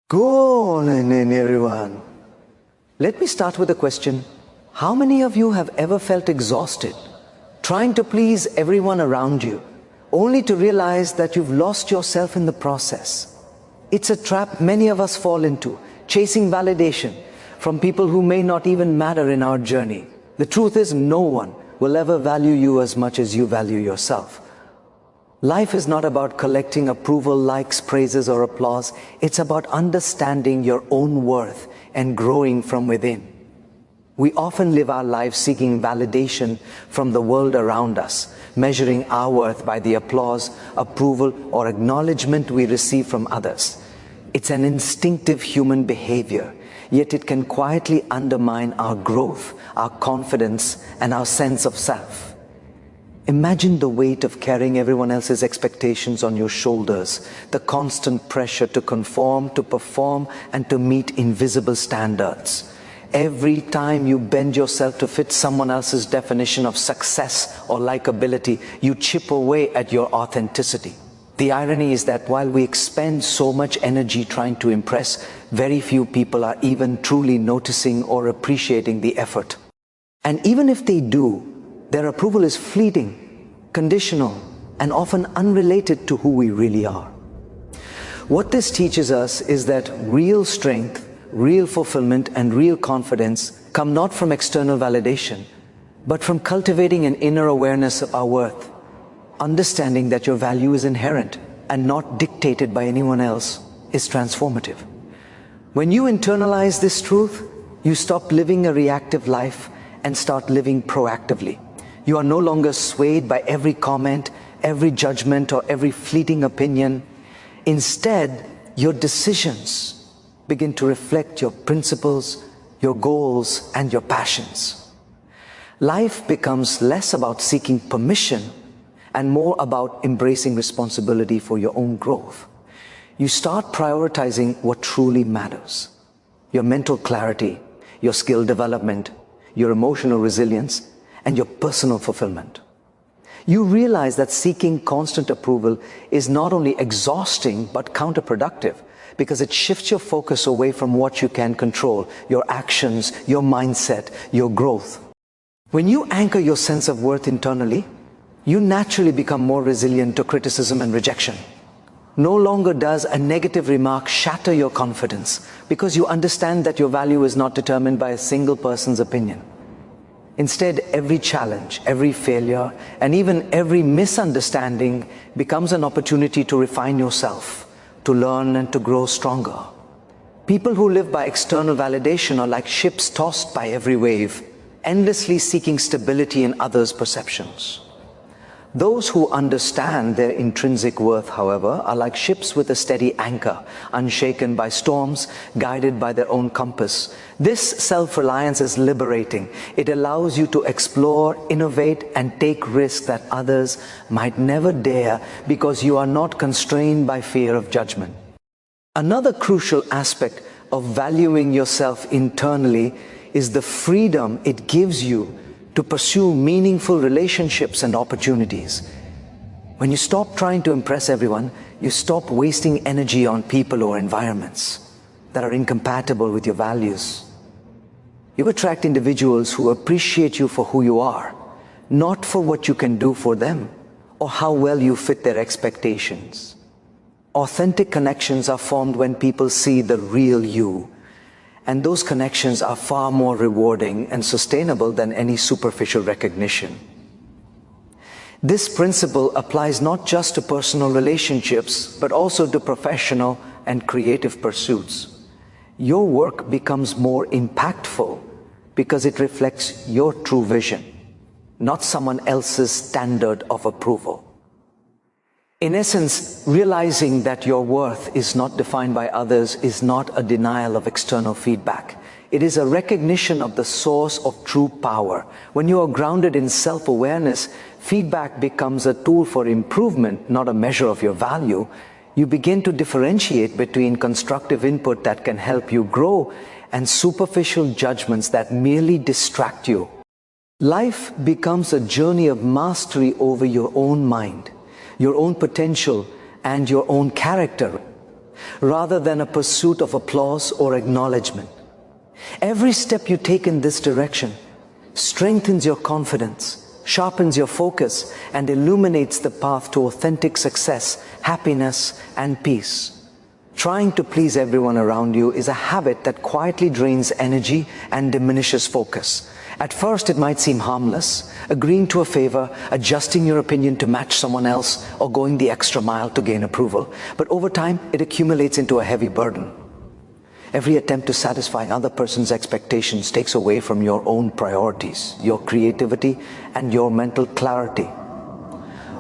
Good evening, everyone. Let me start with a question. How many of you have ever felt exhausted, trying to please everyone around you, only to realize that you've lost yourself in the process? It's a trap many of us fall into, chasing validation from people who may not even matter in our journey. The truth is, no one will ever value you as much as you value yourself. Life is not about collecting approval, likes, praises, or applause. It's about understanding your own worth and growing from within. We often live our lives seeking validation from the world around us, measuring our worth by the applause, approval, or acknowledgement we receive from others. It's an instinctive human behavior, yet it can quietly undermine our growth, our confidence, and our sense of self. Imagine the weight of carrying everyone else's expectations on your shoulders, the constant pressure to conform, to perform, and to meet invisible standards. Every time you bend yourself to fit someone else's definition of success or likability, you chip away at your authenticity. The irony is that while we expend so much energy trying to impress, very few people are even truly noticing or appreciating the effort. And even if they do, their approval is fleeting, conditional, and often unrelated to who we really are. What this teaches us is that real strength, real fulfillment, and real confidence come not from external validation, but from cultivating an inner awareness of our worth, understanding that your value is inherent and not dictated by anyone else is transformative. When you internalize this truth, you stop living a reactive life and start living proactively. You are no longer swayed by every comment, every judgment, or every fleeting opinion. Instead, your decisions begin to reflect your principles, your goals, and your passions. Life becomes less about seeking permission and more about embracing responsibility for your own growth. You start prioritizing what truly matters: your mental clarity, your skill development, your emotional resilience, and your personal fulfillment. You realize that seeking constant approval is not only exhausting but counterproductive, because it shifts your focus away from what you can control: your actions, your mindset, your growth. When you anchor your sense of worth internally, you naturally become more resilient to criticism and rejection. No longer does a negative remark shatter your confidence, because you understand that your value is not determined by a single person's opinion. Instead, every challenge, every failure, and even every misunderstanding becomes an opportunity to refine yourself, to learn and to grow stronger. People who live by external validation are like ships tossed by every wave, endlessly seeking stability in others' perceptions. Those who understand their intrinsic worth, however, are like ships with a steady anchor, unshaken by storms, guided by their own compass. This self-reliance is liberating. It allows you to explore, innovate, and take risks that others might never dare, because you are not constrained by fear of judgment. Another crucial aspect of valuing yourself internally is the freedom it gives you to pursue meaningful relationships and opportunities. When you stop trying to impress everyone, you stop wasting energy on people or environments that are incompatible with your values. You attract individuals who appreciate you for who you are, not for what you can do for them or how well you fit their expectations. Authentic connections are formed when people see the real you, and those connections are far more rewarding and sustainable than any superficial recognition. This principle applies not just to personal relationships, but also to professional and creative pursuits. Your work becomes more impactful because it reflects your true vision, not someone else's standard of approval. In essence, realizing that your worth is not defined by others is not a denial of external feedback. It is a recognition of the source of true power. When you are grounded in self-awareness, feedback becomes a tool for improvement, not a measure of your value. You begin to differentiate between constructive input that can help you grow and superficial judgments that merely distract you. Life becomes a journey of mastery over your own mind, your own potential, and your own character. rather than a pursuit of applause or acknowledgement. Every step you take in this direction strengthens your confidence, sharpens your focus, and illuminates the path to authentic success, happiness, and peace. Trying to please everyone around you is a habit that quietly drains energy and diminishes focus. At first, it might seem harmless, agreeing to a favor, adjusting your opinion to match someone else, or going the extra mile to gain approval. But over time, it accumulates into a heavy burden. Every attempt to satisfy another person's expectations takes away from your own priorities, your creativity, and your mental clarity.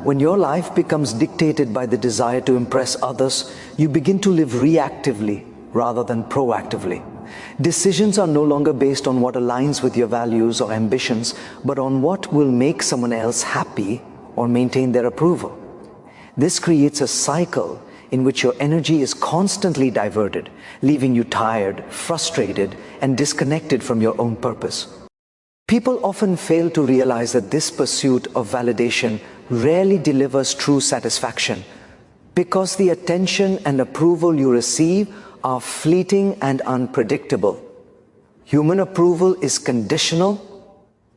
When your life becomes dictated by the desire to impress others, you begin to live reactively rather than proactively. Decisions are no longer based on what aligns with your values or ambitions, but on what will make someone else happy or maintain their approval. This creates a cycle in which your energy is constantly diverted, leaving you tired, frustrated, and disconnected from your own purpose. People often fail to realize that this pursuit of validation rarely delivers true satisfaction, because the attention and approval you receive are fleeting and unpredictable. Human approval is conditional,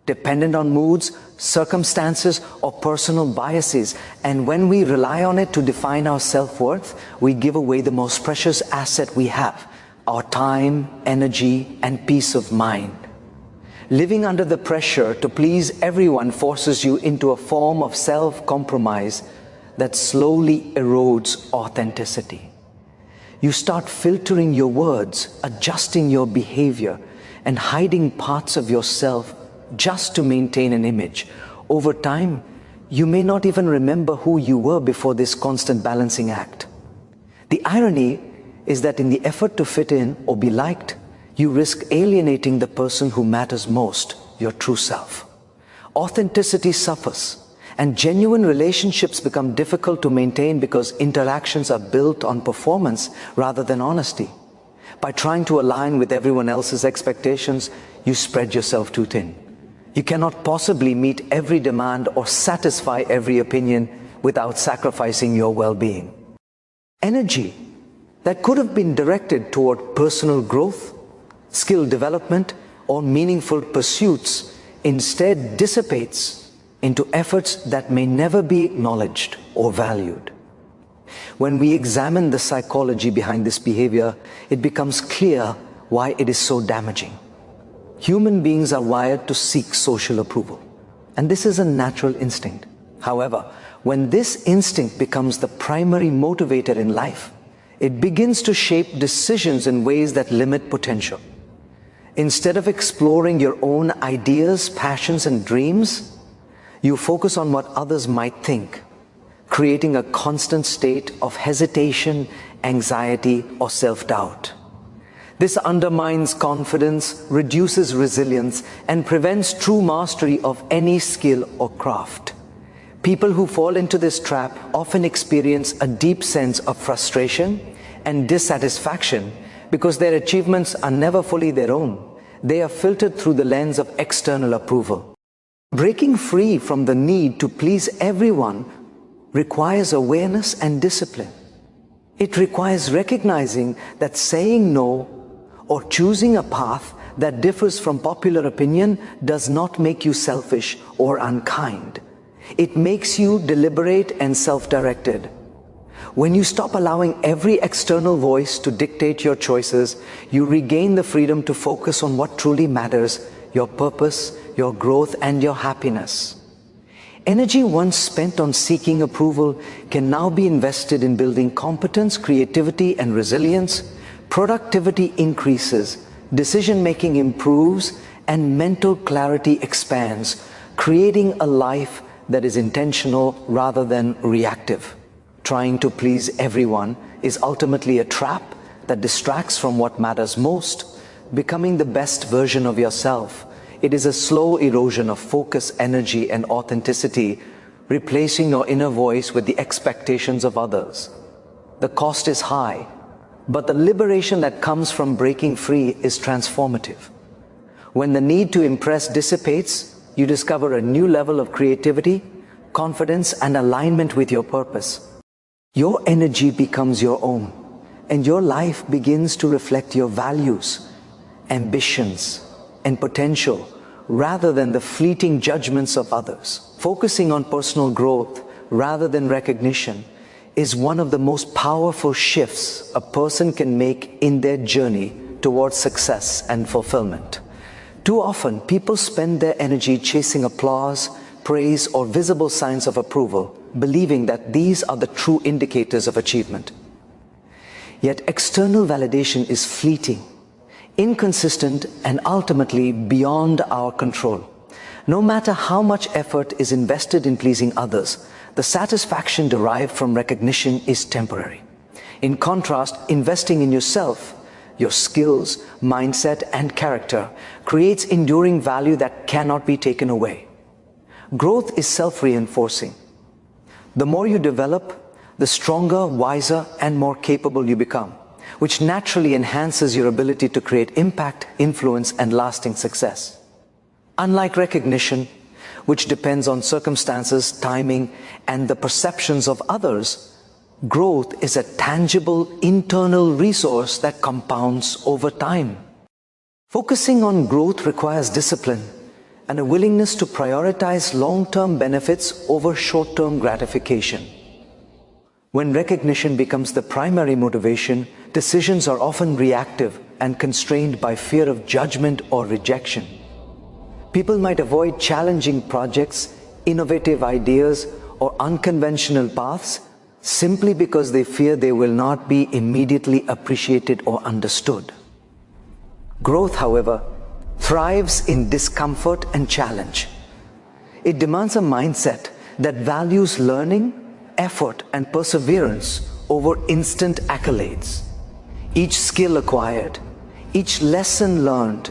dependent on moods, circumstances, or personal biases, and when we rely on it to define our self-worth, we give away the most precious asset we have, our time, energy, and peace of mind. Living under the pressure to please everyone forces you into a form of self-compromise that slowly erodes authenticity. You start filtering your words, adjusting your behavior, and hiding parts of yourself just to maintain an image. Over time, you may not even remember who you were before this constant balancing act. The irony is that in the effort to fit in or be liked, you risk alienating the person who matters most, your true self. Authenticity suffers, and genuine relationships become difficult to maintain because interactions are built on performance rather than honesty. By trying to align with everyone else's expectations, you spread yourself too thin. You cannot possibly meet every demand or satisfy every opinion without sacrificing your well-being. Energy that could have been directed toward personal growth, skill development, or meaningful pursuits instead dissipates into efforts that may never be acknowledged or valued. When we examine the psychology behind this behavior, it becomes clear why it is so damaging. Human beings are wired to seek social approval, and this is a natural instinct. However, when this instinct becomes the primary motivator in life, it begins to shape decisions in ways that limit potential. Instead of exploring your own ideas, passions, and dreams, you focus on what others might think, creating a constant state of hesitation, anxiety, or self-doubt. This undermines confidence, reduces resilience, and prevents true mastery of any skill or craft. People who fall into this trap often experience a deep sense of frustration and dissatisfaction because their achievements are never fully their own. They are filtered through the lens of external approval. Breaking free from the need to please everyone requires awareness and discipline. It requires recognizing that saying no or choosing a path that differs from popular opinion does not make you selfish or unkind. It makes you deliberate and self-directed. When you stop allowing every external voice to dictate your choices, you regain the freedom to focus on what truly matters, your purpose, your growth, and your happiness. Energy once spent on seeking approval can now be invested in building competence, creativity, and resilience. Productivity increases, decision-making improves, and mental clarity expands, creating a life that is intentional rather than reactive. Trying to please everyone is ultimately a trap that distracts from what matters most, becoming the best version of yourself. It is a slow erosion of focus, energy, and authenticity, replacing your inner voice with the expectations of others. The cost is high, but the liberation that comes from breaking free is transformative. When the need to impress dissipates, you discover a new level of creativity, confidence, and alignment with your purpose. Your energy becomes your own, and your life begins to reflect your values, ambitions, and potential rather than the fleeting judgments of others. Focusing on personal growth rather than recognition is one of the most powerful shifts a person can make in their journey towards success and fulfillment. Too often, people spend their energy chasing applause, praise, or visible signs of approval, believing that these are the true indicators of achievement. Yet external validation is fleeting, inconsistent, and ultimately beyond our control. No matter how much effort is invested in pleasing others, the satisfaction derived from recognition is temporary. In contrast, investing in yourself, your skills, mindset, and character creates enduring value that cannot be taken away. Growth is self-reinforcing. The more you develop, the stronger, wiser, and more capable you become, which naturally enhances your ability to create impact, influence, and lasting success. Unlike recognition, which depends on circumstances, timing, and the perceptions of others, growth is a tangible internal resource that compounds over time. Focusing on growth requires discipline and a willingness to prioritize long-term benefits over short-term gratification. When recognition becomes the primary motivation, decisions are often reactive and constrained by fear of judgment or rejection. People might avoid challenging projects, innovative ideas, or unconventional paths simply because they fear they will not be immediately appreciated or understood. Growth, however, thrives in discomfort and challenge. It demands a mindset that values learning, effort, and perseverance over instant accolades. Each skill acquired, each lesson learned,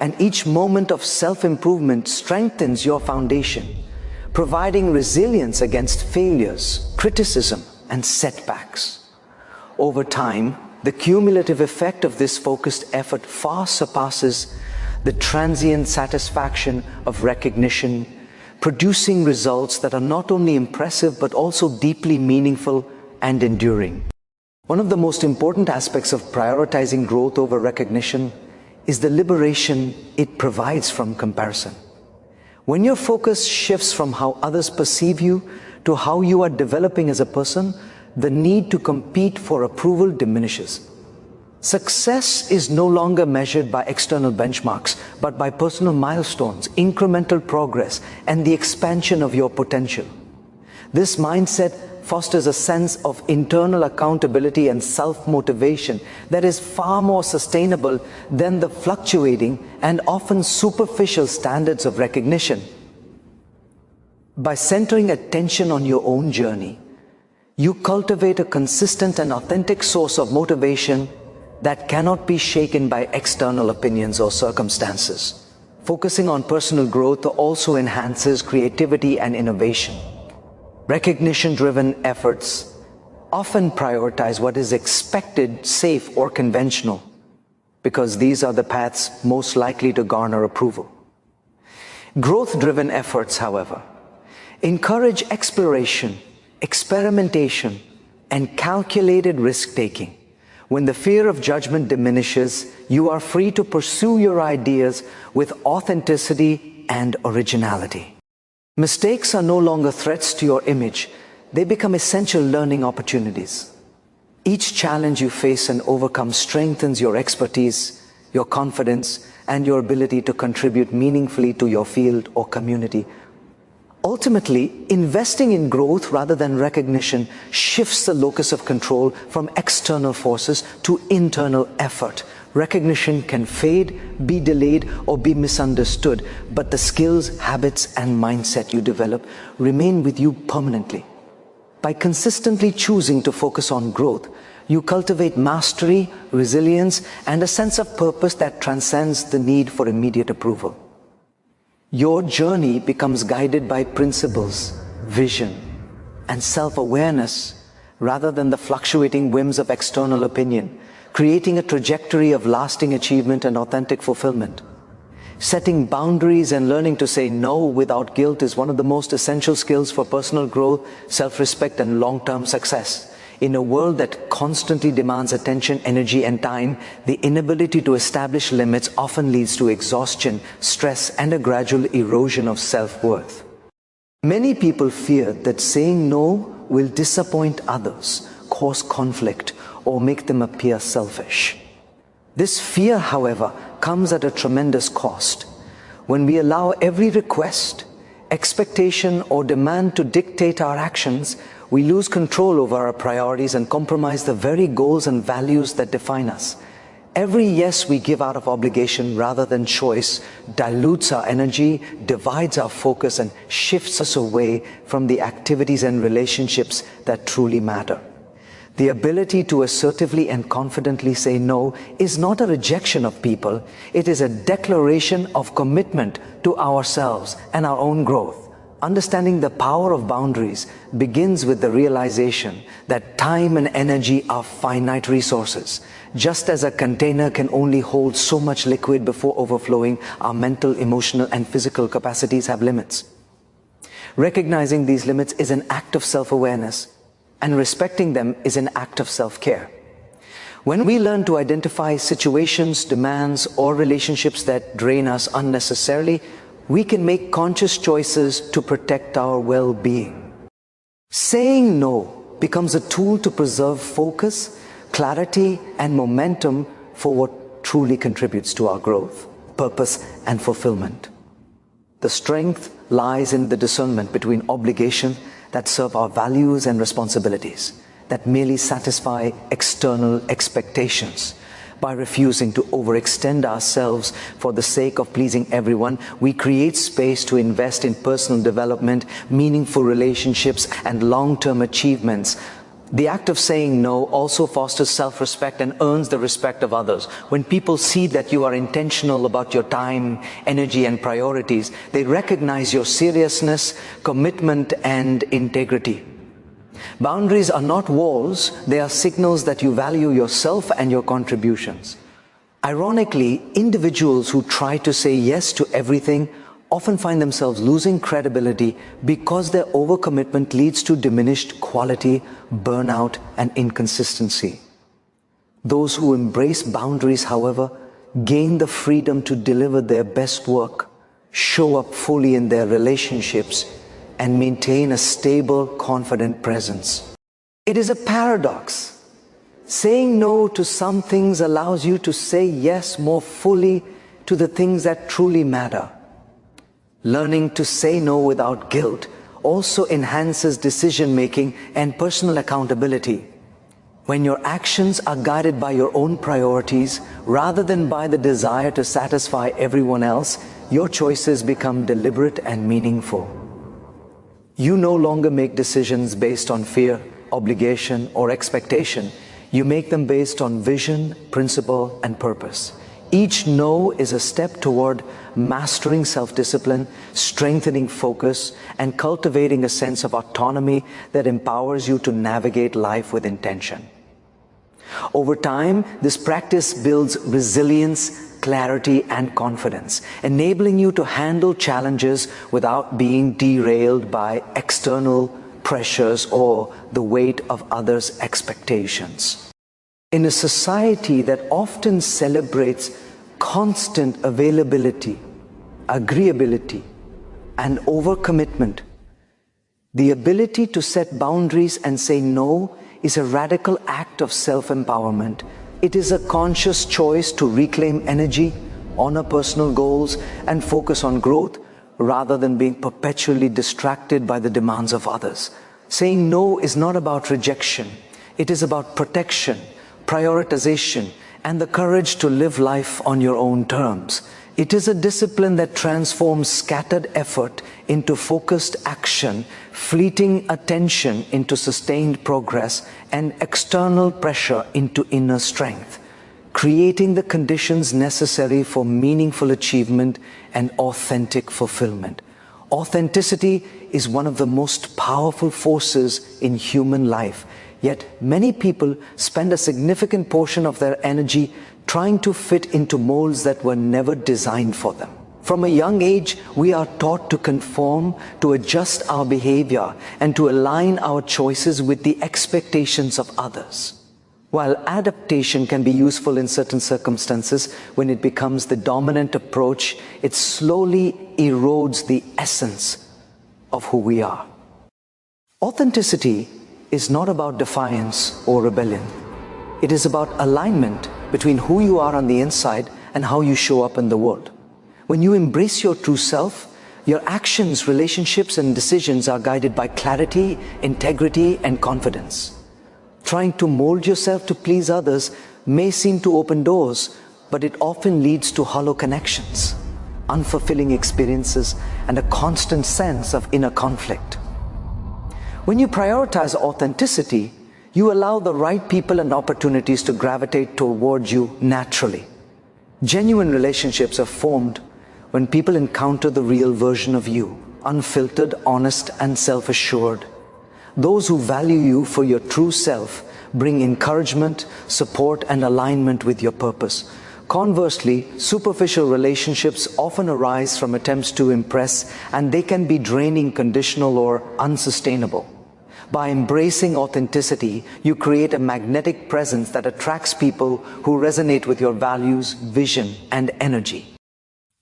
and each moment of self-improvement strengthens your foundation, providing resilience against failures, criticism, and setbacks. Over time, the cumulative effect of this focused effort far surpasses the transient satisfaction of recognition, producing results that are not only impressive but also deeply meaningful and enduring. One of the most important aspects of prioritizing growth over recognition is the liberation it provides from comparison. When your focus shifts from how others perceive you to how you are developing as a person, the need to compete for approval diminishes. Success is no longer measured by external benchmarks, but by personal milestones, incremental progress, and the expansion of your potential. This mindset fosters a sense of internal accountability and self-motivation that is far more sustainable than the fluctuating and often superficial standards of recognition. By centering attention on your own journey, you cultivate a consistent and authentic source of motivation that cannot be shaken by external opinions or circumstances. Focusing on personal growth also enhances creativity and innovation. Recognition-driven efforts often prioritize what is expected, safe, or conventional, because these are the paths most likely to garner approval. Growth-driven efforts, however, encourage exploration, experimentation, and calculated risk-taking. When the fear of judgment diminishes, you are free to pursue your ideas with authenticity and originality. Mistakes are no longer threats to your image. They become essential learning opportunities. Each challenge you face and overcome strengthens your expertise, your confidence, and your ability to contribute meaningfully to your field or community. Ultimately, investing in growth rather than recognition shifts the locus of control from external forces to internal effort. Recognition can fade, be delayed, or be misunderstood, but the skills, habits, and mindset you develop remain with you permanently. By consistently choosing to focus on growth, you cultivate mastery, resilience, and a sense of purpose that transcends the need for immediate approval. Your journey becomes guided by principles, vision, and self-awareness rather than the fluctuating whims of external opinion, creating a trajectory of lasting achievement and authentic fulfillment. Setting boundaries and learning to say no without guilt is one of the most essential skills for personal growth, self-respect, and long-term success. In a world that constantly demands attention, energy, and time, the inability to establish limits often leads to exhaustion, stress, and a gradual erosion of self-worth. Many people fear that saying no will disappoint others, cause conflict, or make them appear selfish. This fear, however, comes at a tremendous cost. When we allow every request, expectation, or demand to dictate our actions, we lose control over our priorities and compromise the very goals and values that define us. Every yes we give out of obligation rather than choice dilutes our energy, divides our focus, and shifts us away from the activities and relationships that truly matter. The ability to assertively and confidently say no is not a rejection of people. It is a declaration of commitment to ourselves and our own growth. Understanding the power of boundaries begins with the realization that time and energy are finite resources. Just as a container can only hold so much liquid before overflowing, our mental, emotional, and physical capacities have limits. Recognizing these limits is an act of self-awareness, and respecting them is an act of self-care. When we learn to identify situations, demands, or relationships that drain us unnecessarily, we can make conscious choices to protect our well-being. Saying no becomes a tool to preserve focus, clarity, and momentum for what truly contributes to our growth, purpose, and fulfillment. The strength lies in the discernment between obligation that serve our values and responsibilities, that merely satisfy external expectations. By refusing to overextend ourselves for the sake of pleasing everyone, we create space to invest in personal development, meaningful relationships, and long-term achievements. The act of saying no also fosters self-respect and earns the respect of others. When people see that you are intentional about your time, energy, and priorities, they recognize your seriousness, commitment, and integrity. Boundaries are not walls, they are signals that you value yourself and your contributions. Ironically, individuals who try to say yes to everything often find themselves losing credibility because their overcommitment leads to diminished quality, burnout, and inconsistency. Those who embrace boundaries, however, gain the freedom to deliver their best work, show up fully in their relationships, and maintain a stable, confident presence. It is a paradox. Saying no to some things allows you to say yes more fully to the things that truly matter. Learning to say no without guilt also enhances decision-making and personal accountability. When your actions are guided by your own priorities rather than by the desire to satisfy everyone else, your choices become deliberate and meaningful. You no longer make decisions based on fear, obligation, or expectation. You make them based on vision, principle, and purpose. Each no is a step toward mastering self-discipline, strengthening focus, and cultivating a sense of autonomy that empowers you to navigate life with intention. Over time, this practice builds resilience, clarity, and confidence, enabling you to handle challenges without being derailed by external pressures or the weight of others' expectations. In a society that often celebrates constant availability, agreeability, and overcommitment, the ability to set boundaries and say no is a radical act of self-empowerment. It is a conscious choice to reclaim energy, honor personal goals, and focus on growth rather than being perpetually distracted by the demands of others. Saying no is not about rejection. It is about protection, prioritization, and the courage to live life on your own terms. It is a discipline that transforms scattered effort into focused action, fleeting attention into sustained progress, and external pressure into inner strength, creating the conditions necessary for meaningful achievement and authentic fulfillment. Authenticity is one of the most powerful forces in human life, yet many people spend a significant portion of their energy trying to fit into molds that were never designed for them. From a young age, we are taught to conform, to adjust our behavior, and to align our choices with the expectations of others. While adaptation can be useful in certain circumstances, when it becomes the dominant approach, it slowly erodes the essence of who we are. Authenticity is not about defiance or rebellion. It is about alignment between who you are on the inside and how you show up in the world. When you embrace your true self, your actions, relationships, and decisions are guided by clarity, integrity, and confidence. Trying to mold yourself to please others may seem to open doors, but it often leads to hollow connections, unfulfilling experiences, and a constant sense of inner conflict. When you prioritize authenticity, you allow the right people and opportunities to gravitate towards you naturally. Genuine relationships are formed when people encounter the real version of you, unfiltered, honest, and self-assured. Those who value you for your true self bring encouragement, support, and alignment with your purpose. Conversely, superficial relationships often arise from attempts to impress, and they can be draining, conditional, or unsustainable. By embracing authenticity, you create a magnetic presence that attracts people who resonate with your values, vision, and energy.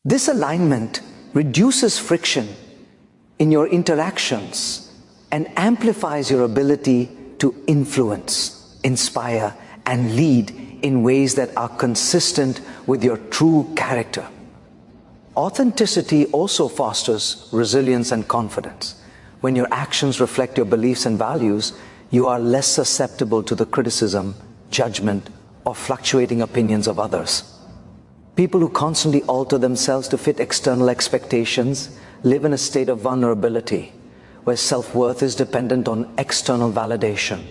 This alignment reduces friction in your interactions and amplifies your ability to influence, inspire, and lead in ways that are consistent with your true character. Authenticity also fosters resilience and confidence. When your actions reflect your beliefs and values, you are less susceptible to the criticism, judgment, or fluctuating opinions of others. People who constantly alter themselves to fit external expectations live in a state of vulnerability, where self-worth is dependent on external validation.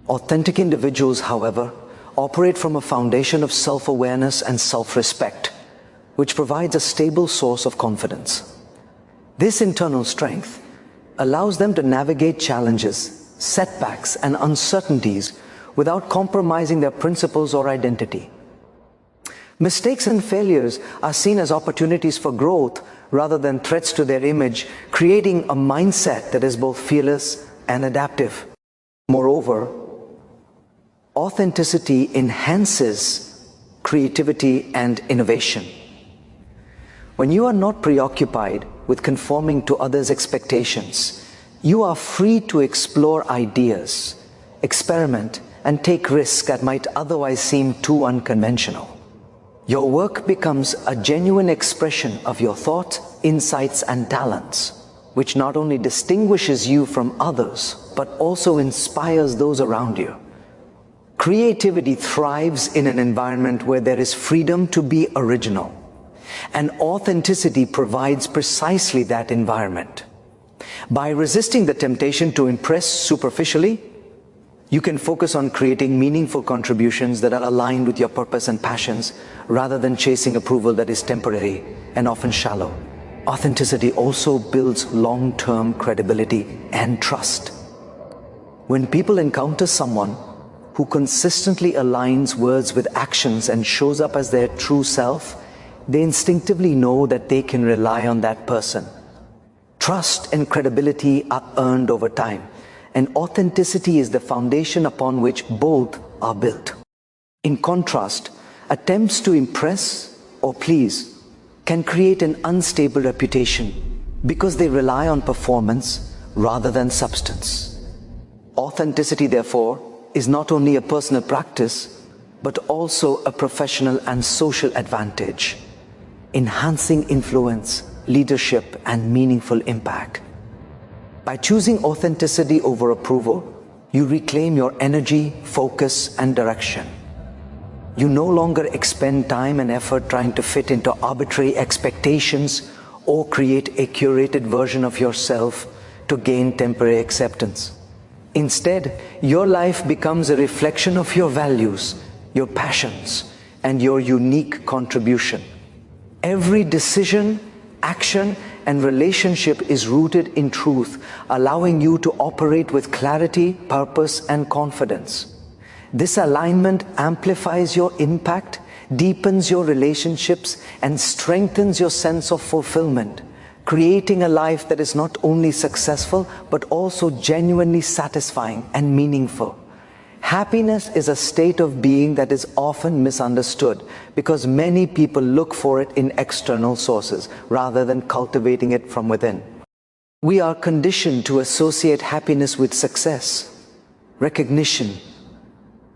Authentic individuals, however, operate from a foundation of self-awareness and self-respect, which provides a stable source of confidence. This internal strength allows them to navigate challenges, setbacks, and uncertainties without compromising their principles or identity. Mistakes and failures are seen as opportunities for growth rather than threats to their image, creating a mindset that is both fearless and adaptive. Moreover, authenticity enhances creativity and innovation. When you are not preoccupied with conforming to others' expectations, you are free to explore ideas, experiment, and take risks that might otherwise seem too unconventional. Your work becomes a genuine expression of your thoughts, insights, and talents, which not only distinguishes you from others, but also inspires those around you. Creativity thrives in an environment where there is freedom to be original, and authenticity provides precisely that environment. By resisting the temptation to impress superficially, you can focus on creating meaningful contributions that are aligned with your purpose and passions, rather than chasing approval that is temporary and often shallow. Authenticity also builds long-term credibility and trust. When people encounter someone who consistently aligns words with actions and shows up as their true self, they instinctively know that they can rely on that person. Trust and credibility are earned over time, and authenticity is the foundation upon which both are built. In contrast, attempts to impress or please can create an unstable reputation because they rely on performance rather than substance. Authenticity, therefore, is not only a personal practice, but also a professional and social advantage, enhancing influence, leadership, and meaningful impact. By choosing authenticity over approval, you reclaim your energy, focus, and direction. You no longer expend time and effort trying to fit into arbitrary expectations or create a curated version of yourself to gain temporary acceptance. Instead, your life becomes a reflection of your values, your passions, and your unique contribution. Every decision, action, and relationship is rooted in truth, allowing you to operate with clarity, purpose, and confidence. This alignment amplifies your impact, deepens your relationships, and strengthens your sense of fulfillment, creating a life that is not only successful but also genuinely satisfying and meaningful. Happiness is a state of being that is often misunderstood because many people look for it in external sources rather than cultivating it from within. We are conditioned to associate happiness with success, recognition,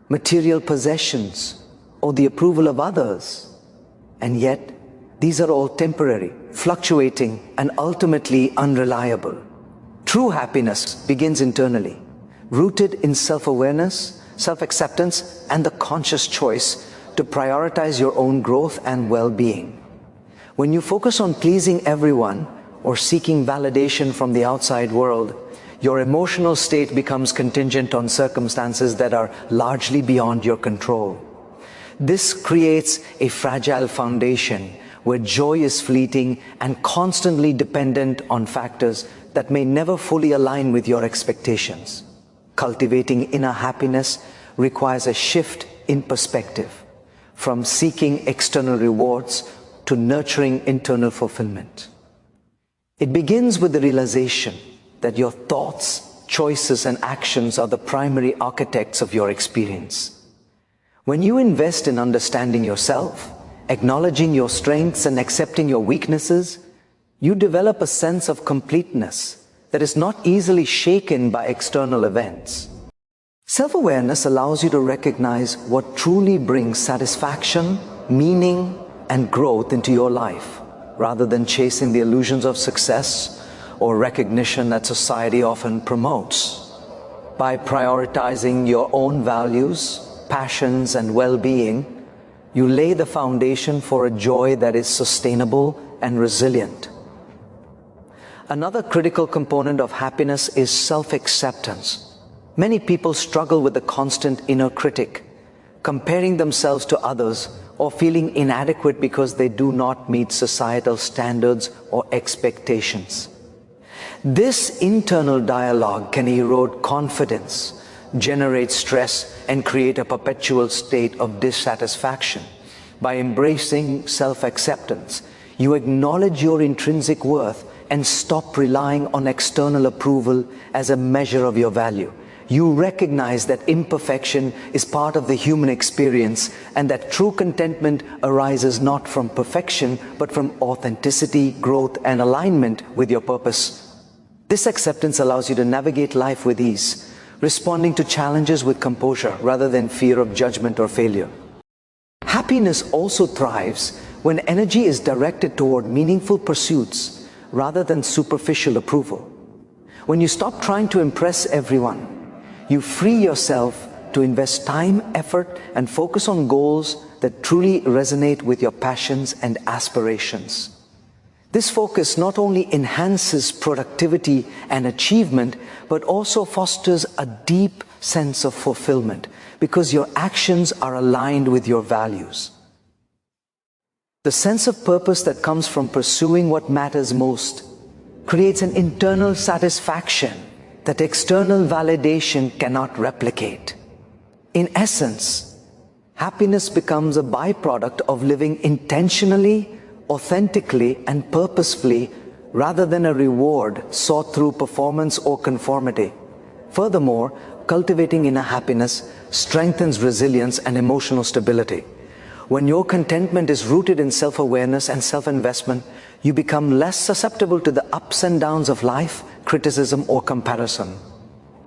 material possessions, or the approval of others. And yet, these are all temporary, fluctuating, and ultimately unreliable. True happiness begins internally, rooted in self-awareness, self-acceptance, and the conscious choice to prioritize your own growth and well-being. When you focus on pleasing everyone or seeking validation from the outside world, your emotional state becomes contingent on circumstances that are largely beyond your control. This creates a fragile foundation where joy is fleeting and constantly dependent on factors that may never fully align with your expectations. Cultivating inner happiness requires a shift in perspective, from seeking external rewards to nurturing internal fulfillment. It begins with the realization that your thoughts, choices, and actions are the primary architects of your experience. When you invest in understanding yourself, acknowledging your strengths and accepting your weaknesses, you develop a sense of completeness that is not easily shaken by external events. Self-awareness allows you to recognize what truly brings satisfaction, meaning, and growth into your life, rather than chasing the illusions of success or recognition that society often promotes. By prioritizing your own values, passions, and well-being, you lay the foundation for a joy that is sustainable and resilient. Another critical component of happiness is self-acceptance. Many people struggle with the constant inner critic, comparing themselves to others or feeling inadequate because they do not meet societal standards or expectations. This internal dialogue can erode confidence, generate stress, and create a perpetual state of dissatisfaction. By embracing self-acceptance, you acknowledge your intrinsic worth and stop relying on external approval as a measure of your value. You recognize that imperfection is part of the human experience and that true contentment arises not from perfection but from authenticity, growth, and alignment with your purpose. This acceptance allows you to navigate life with ease, responding to challenges with composure rather than fear of judgment or failure. Happiness also thrives when energy is directed toward meaningful pursuits rather than superficial approval. When you stop trying to impress everyone, you free yourself to invest time, effort, and focus on goals that truly resonate with your passions and aspirations. This focus not only enhances productivity and achievement, but also fosters a deep sense of fulfillment because your actions are aligned with your values. The sense of purpose that comes from pursuing what matters most creates an internal satisfaction that external validation cannot replicate. In essence, happiness becomes a byproduct of living intentionally, authentically, and purposefully rather than a reward sought through performance or conformity. Furthermore, cultivating inner happiness strengthens resilience and emotional stability. When your contentment is rooted in self-awareness and self-investment, you become less susceptible to the ups and downs of life, criticism, or comparison.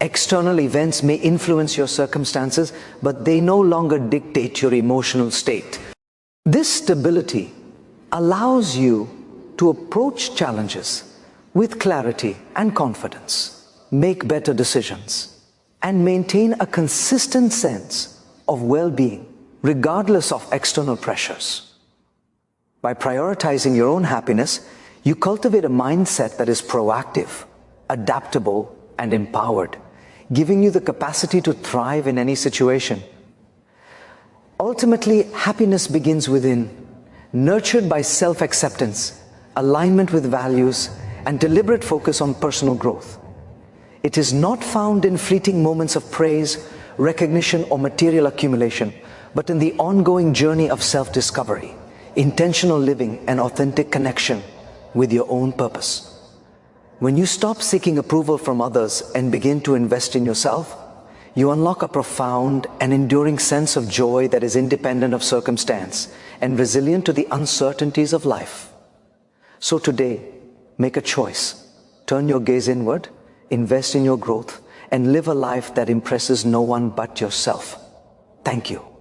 External events may influence your circumstances, but they no longer dictate your emotional state. This stability allows you to approach challenges with clarity and confidence, make better decisions, and maintain a consistent sense of well-being, regardless of external pressures. By prioritizing your own happiness, you cultivate a mindset that is proactive, adaptable, and empowered, giving you the capacity to thrive in any situation. Ultimately, happiness begins within, nurtured by self-acceptance, alignment with values, and deliberate focus on personal growth. It is not found in fleeting moments of praise, recognition, or material accumulation, but in the ongoing journey of self-discovery, intentional living, and authentic connection with your own purpose. When you stop seeking approval from others and begin to invest in yourself, you unlock a profound and enduring sense of joy that is independent of circumstance and resilient to the uncertainties of life. So today, make a choice. Turn your gaze inward, invest in your growth, and live a life that impresses no one but yourself. Thank you.